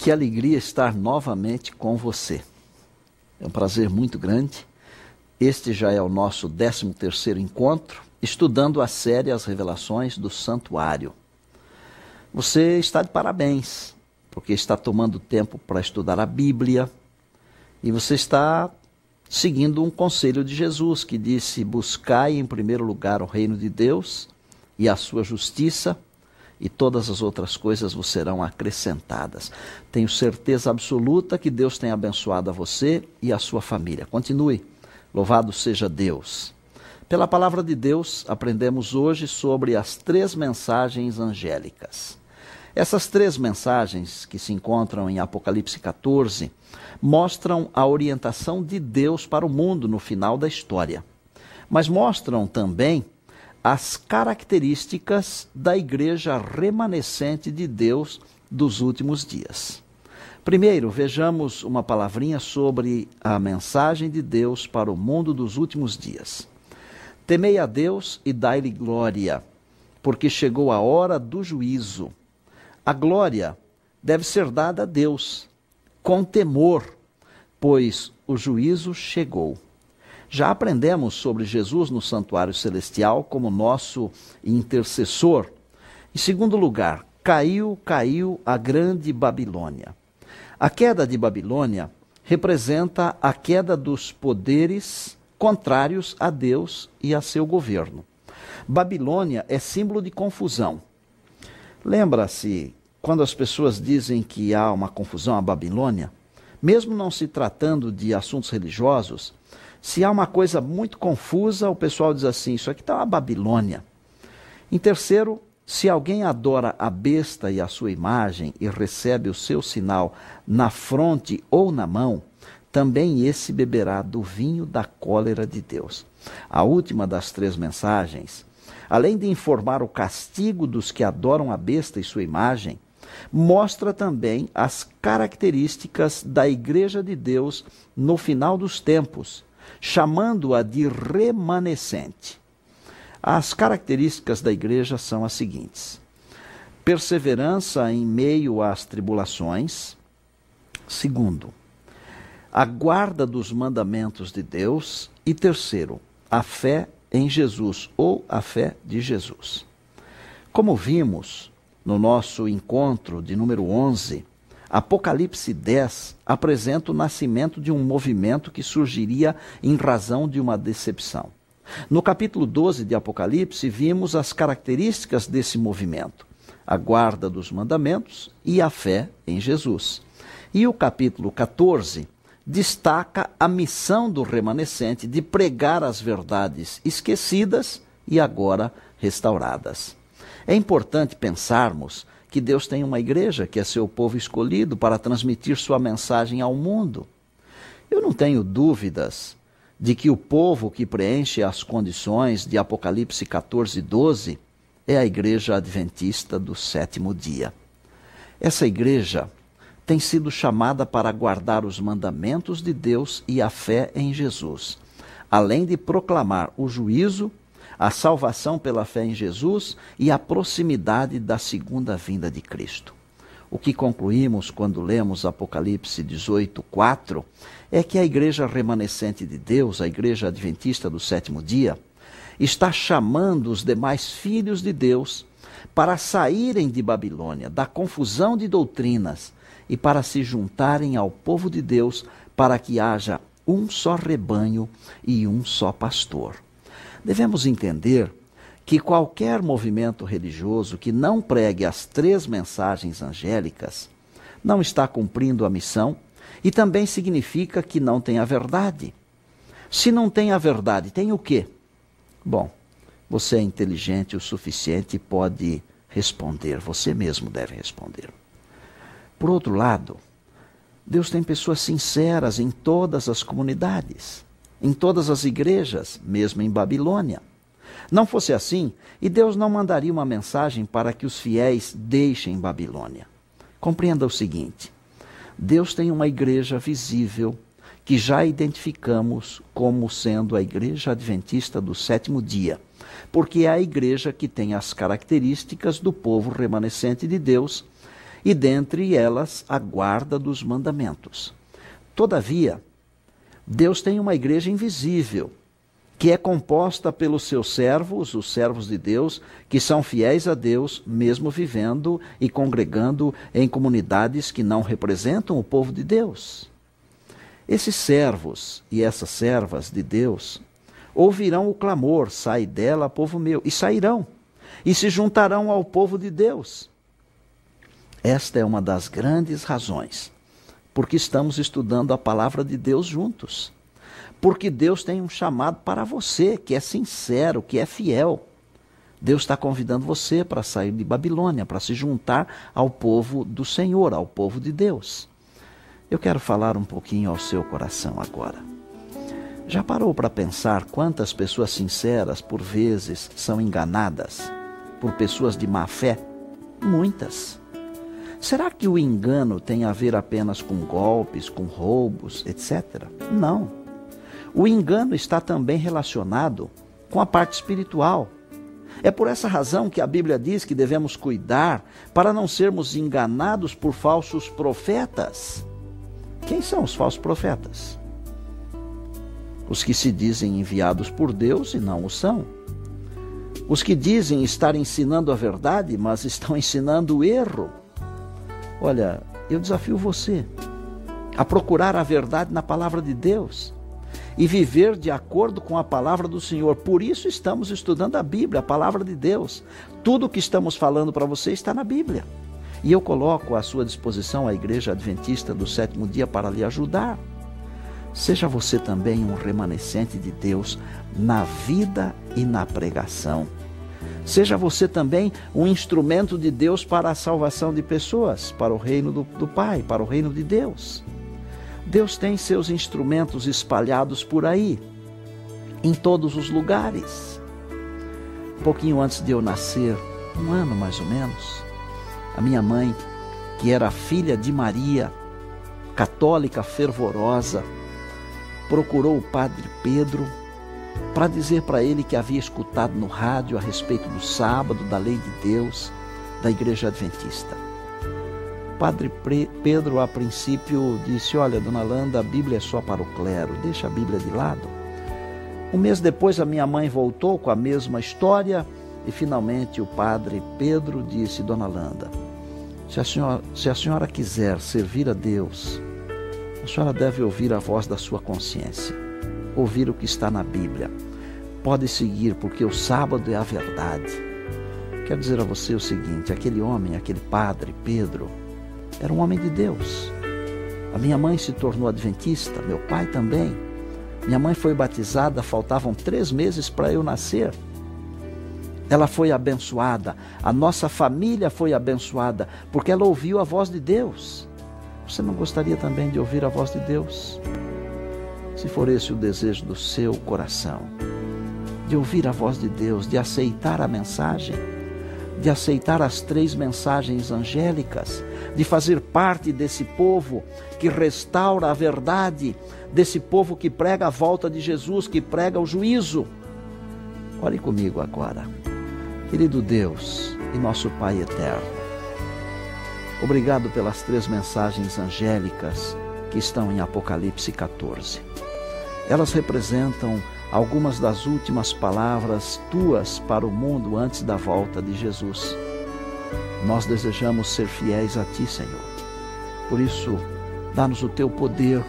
Que alegria estar novamente com você. É um prazer muito grande. Este já é o nosso 13º encontro, estudando a série As Revelações do Santuário. Você está de parabéns, porque está tomando tempo para estudar a Bíblia e você está seguindo um conselho de Jesus que disse: buscai em primeiro lugar o reino de Deus e a sua justiça, e todas as outras coisas vos serão acrescentadas. Tenho certeza absoluta que Deus tem abençoado a você e a sua família. Continue. Louvado seja Deus. Pela palavra de Deus, aprendemos hoje sobre as 3 mensagens angélicas. Essas 3 mensagens, que se encontram em Apocalipse 14, mostram a orientação de Deus para o mundo no final da história. Mas mostram também as características da igreja remanescente de Deus dos últimos dias. Primeiro, vejamos uma palavrinha sobre a mensagem de Deus para o mundo dos últimos dias. Temei a Deus e dai-lhe glória, porque chegou a hora do juízo. A glória deve ser dada a Deus, com temor, pois o juízo chegou. Já aprendemos sobre Jesus no santuário celestial como nosso intercessor. Em segundo lugar, caiu a grande Babilônia. A queda de Babilônia representa a queda dos poderes contrários a Deus e a seu governo. Babilônia é símbolo de confusão. Lembra-se, quando as pessoas dizem que há uma confusão à Babilônia, mesmo não se tratando de assuntos religiosos, se há uma coisa muito confusa, o pessoal diz assim: isso aqui está uma Babilônia. Em terceiro, se alguém adora a besta e a sua imagem e recebe o seu sinal na fronte ou na mão, também esse beberá do vinho da cólera de Deus. A última das 3 mensagens, além de informar o castigo dos que adoram a besta e sua imagem, mostra também as características da Igreja de Deus no final dos tempos, chamando-a de remanescente. As características da igreja são as seguintes: perseverança em meio às tribulações. Segundo, a guarda dos mandamentos de Deus. E terceiro, a fé em Jesus, ou a fé de Jesus. Como vimos no nosso encontro de número 11, Apocalipse 10 apresenta o nascimento de um movimento que surgiria em razão de uma decepção. No capítulo 12 de Apocalipse, vimos as características desse movimento: a guarda dos mandamentos e a fé em Jesus. E o capítulo 14 destaca a missão do remanescente de pregar as verdades esquecidas e agora restauradas. É importante pensarmos que Deus tem uma igreja que é seu povo escolhido para transmitir sua mensagem ao mundo. Eu não tenho dúvidas de que o povo que preenche as condições de Apocalipse 14:12 é a igreja adventista do 7º dia. Essa igreja tem sido chamada para guardar os mandamentos de Deus e a fé em Jesus, além de proclamar o juízo, a salvação pela fé em Jesus e a proximidade da segunda vinda de Cristo. O que concluímos quando lemos Apocalipse 18:4 é que a igreja remanescente de Deus, a igreja adventista do 7º dia, está chamando os demais filhos de Deus para saírem de Babilônia, da confusão de doutrinas, e para se juntarem ao povo de Deus, para que haja um só rebanho e um só pastor. Devemos entender que qualquer movimento religioso que não pregue as 3 mensagens angélicas não está cumprindo a missão e também significa que não tem a verdade. Se não tem a verdade, tem o quê? Bom, você é inteligente o suficiente e pode responder, você mesmo deve responder. Por outro lado, Deus tem pessoas sinceras em todas as comunidades, em todas as igrejas, mesmo em Babilônia. Não fosse assim, e Deus não mandaria uma mensagem para que os fiéis deixem Babilônia. Compreenda o seguinte: Deus tem uma igreja visível que já identificamos como sendo a igreja adventista do 7º dia, porque é a igreja que tem as características do povo remanescente de Deus e dentre elas a guarda dos mandamentos. Todavia, Deus tem uma igreja invisível, que é composta pelos seus servos, os servos de Deus, que são fiéis a Deus, mesmo vivendo e congregando em comunidades que não representam o povo de Deus. Esses servos e essas servas de Deus ouvirão o clamor: sai dela, povo meu, e sairão, e se juntarão ao povo de Deus. Esta é uma das grandes razões porque estamos estudando a palavra de Deus juntos. Porque Deus tem um chamado para você, que é sincero, que é fiel. Deus está convidando você para sair de Babilônia, para se juntar ao povo do Senhor, ao povo de Deus. Eu quero falar um pouquinho ao seu coração agora. Já parou para pensar quantas pessoas sinceras, por vezes, são enganadas por pessoas de má fé? Muitas. Será que o engano tem a ver apenas com golpes, com roubos, etc? Não. O engano está também relacionado com a parte espiritual. É por essa razão que a Bíblia diz que devemos cuidar para não sermos enganados por falsos profetas. Quem são os falsos profetas? Os que se dizem enviados por Deus e não o são. Os que dizem estar ensinando a verdade, mas estão ensinando o erro. Olha, eu desafio você a procurar a verdade na palavra de Deus e viver de acordo com a palavra do Senhor. Por isso estamos estudando a Bíblia, a palavra de Deus. Tudo o que estamos falando para você está na Bíblia. E eu coloco à sua disposição a Igreja Adventista do Sétimo Dia para lhe ajudar. Seja você também um remanescente de Deus na vida e na pregação. Seja você também um instrumento de Deus para a salvação de pessoas, para o reino do Pai, para o reino de Deus. Deus tem seus instrumentos espalhados por aí, em todos os lugares. Um pouquinho antes de eu nascer, um ano mais ou menos, a minha mãe, que era filha de Maria, católica fervorosa, procurou o Padre Pedro para dizer para ele que havia escutado no rádio a respeito do sábado, da lei de Deus, da Igreja Adventista. O Padre Pedro, a princípio, disse: olha, dona Landa, a Bíblia é só para o clero, deixa a Bíblia de lado. Um mês depois, a minha mãe voltou com a mesma história e, finalmente, o Padre Pedro disse: dona Landa, se a senhora quiser servir a Deus, a senhora deve ouvir a voz da sua consciência, ouvir o que está na Bíblia. Pode seguir, porque o sábado é a verdade. Quero dizer a você o seguinte: aquele homem, aquele Padre Pedro, era um homem de Deus. A minha mãe se tornou adventista, meu pai também. Minha mãe foi batizada, faltavam 3 meses para eu nascer. Ela foi abençoada, a nossa família foi abençoada, porque ela ouviu a voz de Deus. Você não gostaria também de ouvir a voz de Deus? Se for esse o desejo do seu coração, de ouvir a voz de Deus, de aceitar a mensagem, de aceitar as 3 mensagens angélicas, de fazer parte desse povo que restaura a verdade, desse povo que prega a volta de Jesus, que prega o juízo. Ore comigo agora. Querido Deus e nosso Pai eterno, obrigado pelas 3 mensagens angélicas que estão em Apocalipse 14. Elas representam algumas das últimas palavras tuas para o mundo antes da volta de Jesus. Nós desejamos ser fiéis a ti, Senhor. Por isso, dá-nos o teu poder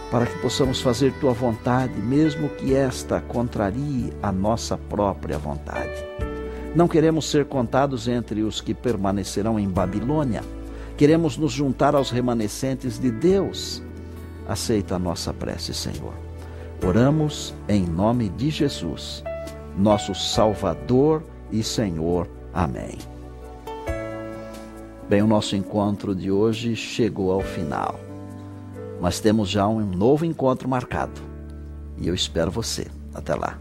para que possamos fazer tua vontade, mesmo que esta contrarie a nossa própria vontade. Não queremos ser contados entre os que permanecerão em Babilônia. Queremos nos juntar aos remanescentes de Deus. Aceita a nossa prece, Senhor. Oramos em nome de Jesus, nosso Salvador e Senhor. Amém. Bem, o nosso encontro de hoje chegou ao final, mas temos já um novo encontro marcado e eu espero você. Até lá.